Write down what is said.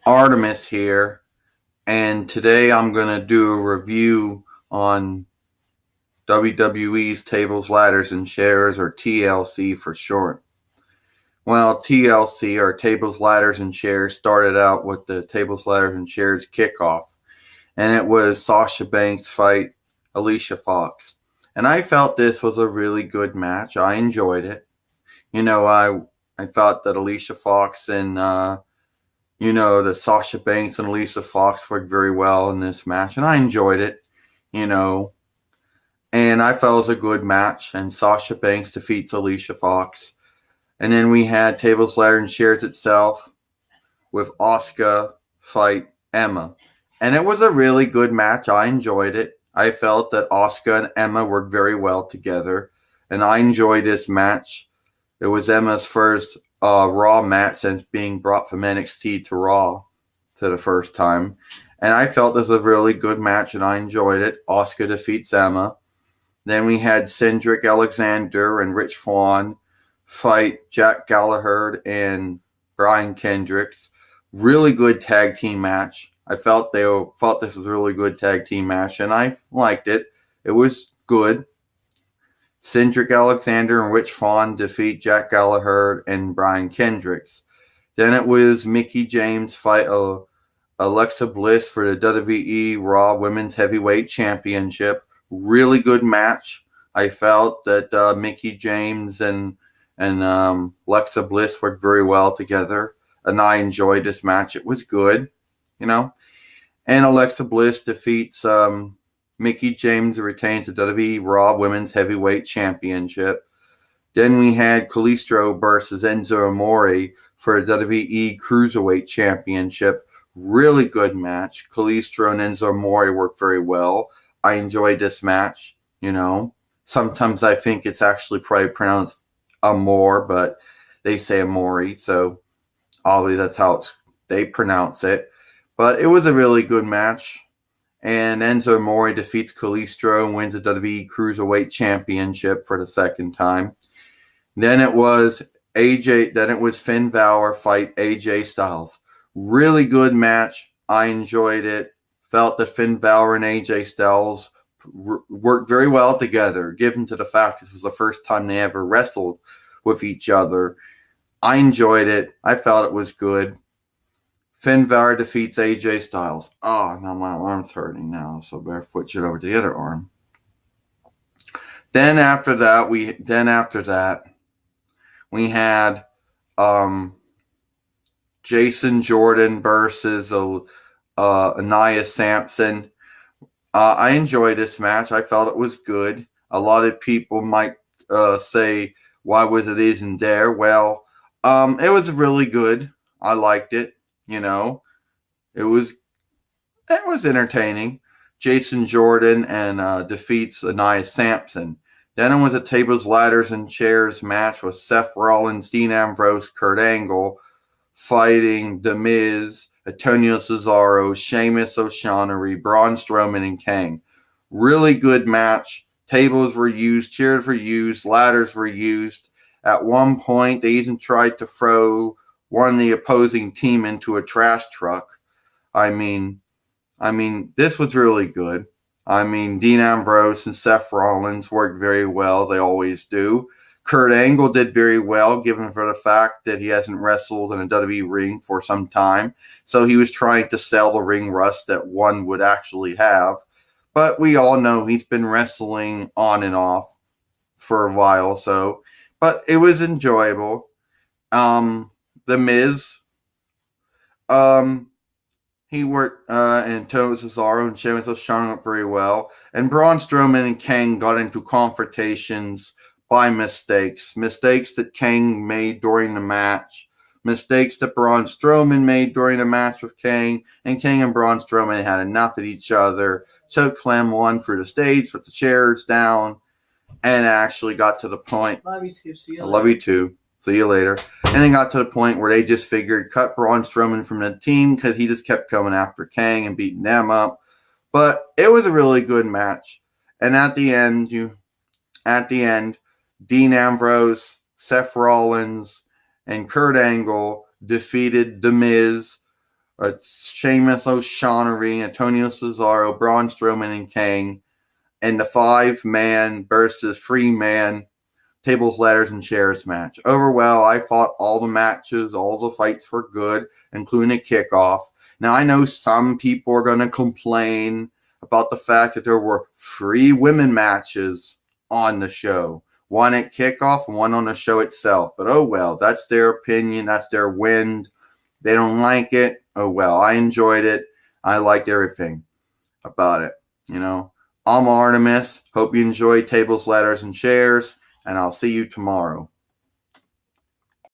Artemis here, and today I'm going to do a review on WWE's Tables, Ladders, and Chairs, or TLC for short. Well, TLC, or Tables, Ladders, and Chairs, started out with the Tables, Ladders, and Chairs kickoff, and it was Sasha Banks fight Alicia Fox. And I felt this was a really good match. I enjoyed it. I thought that Alicia Fox and that Sasha Banks and Lisa Fox worked very well in this match, and I enjoyed it, you know. And I felt it was a good match, and Sasha Banks defeats Alicia Fox. And then we had Tables, Ladders, and Chairs itself with Asuka fight Emma. And it was a really good match. I enjoyed it. I felt that Asuka and Emma worked very well together, and I enjoyed this match. It was Emma's first Raw match since being brought from NXT to Raw for the first time. And I felt this was a really good match, and I enjoyed it. Asuka defeats Emma. Then we had Cedric Alexander and Rich Swann fight Jack Gallagher and Brian Kendricks. Really good tag team match. I felt this was a really good tag team match, and I liked it. It was good. Cedric Alexander and Rich Swann defeat Jack Gallagher and Brian Kendricks. Then it was Mickie James fight Alexa Bliss for the WWE Raw Women's Heavyweight Championship. Really good match. I felt that Mickie James and Alexa Bliss worked very well together, and I enjoyed this match. It was good, And Alexa Bliss defeats Mickie James, retains the WWE Raw Women's Heavyweight Championship. Then we had Kalisto versus Enzo Amore for the WWE Cruiserweight Championship. Really good match. Kalisto and Enzo Amore worked very well. I enjoyed this match, Sometimes I think it's actually probably pronounced Amore, but they say Amore, so obviously that's how they pronounce it. But it was a really good match. And Enzo Amore defeats Kalisto and wins the WWE Cruiserweight Championship for the second time. Then it was Finn Balor fight AJ Styles. Really good match. I enjoyed it. Felt that Finn Balor and AJ Styles worked very well together, given to the fact this was the first time they ever wrestled with each other. I enjoyed it. I felt it was good. Finn Balor defeats AJ Styles. Oh, now my arm's hurting now, so better switch it over to the other arm. Then after that, we had Jason Jordan versus Anaya Sampson. I enjoyed this match. I felt it was good. A lot of people might say, why was it isn't there? Well, it was really good. I liked it. It was entertaining. Jason Jordan and defeats Anaya Sampson. Then it was a Tables, Ladders, and Chairs match with Seth Rollins, Dean Ambrose, Kurt Angle fighting The Miz, Antonio Cesaro, Sheamus O'Shaughnessy, Braun Strowman, and Kane. Really good match. Tables were used, chairs were used, ladders were used. At one point, they even tried to throw one of the opposing team into a trash truck. I mean, this was really good. Dean Ambrose and Seth Rollins worked very well. They always do. Kurt Angle did very well, given for the fact that he hasn't wrestled in a WWE ring for some time. So he was trying to sell the ring rust that one would actually have. But we all know he's been wrestling on and off for a while. But it was enjoyable. The Miz, he worked and Antonio Cesaro and Sheamus O'Shaughnessy up very well. And Braun Strowman and Kane got into confrontations by mistakes that Kane made during the match, mistakes that Braun Strowman made during the match with Kane, and Kane and Braun Strowman had enough of each other. Chokeslam one through the stage with the chairs down, and actually got to the point. Love you, Skip. See you I love you too. See you later. And then got to the point where they just figured cut Braun Strowman from the team because he just kept coming after Kane and beating them up. But it was a really good match. And at the end, Dean Ambrose, Seth Rollins, and Kurt Angle defeated The Miz, Sheamus O'Shaughnessy, Antonio Cesaro, Braun Strowman, and Kane, and the 5-man versus 3-man tables, ladders, and chairs match. Overall, I thought all the matches, all the fights were good, including a kickoff. Now, I know some people are going to complain about the fact that there were 3 women matches on the show. One at kickoff and one on the show itself. But oh well, that's their opinion. That's their wind. They don't like it. Oh well, I enjoyed it. I liked everything about it. I'm Artemis. Hope you enjoy tables, ladders, and chairs. And I'll see you tomorrow.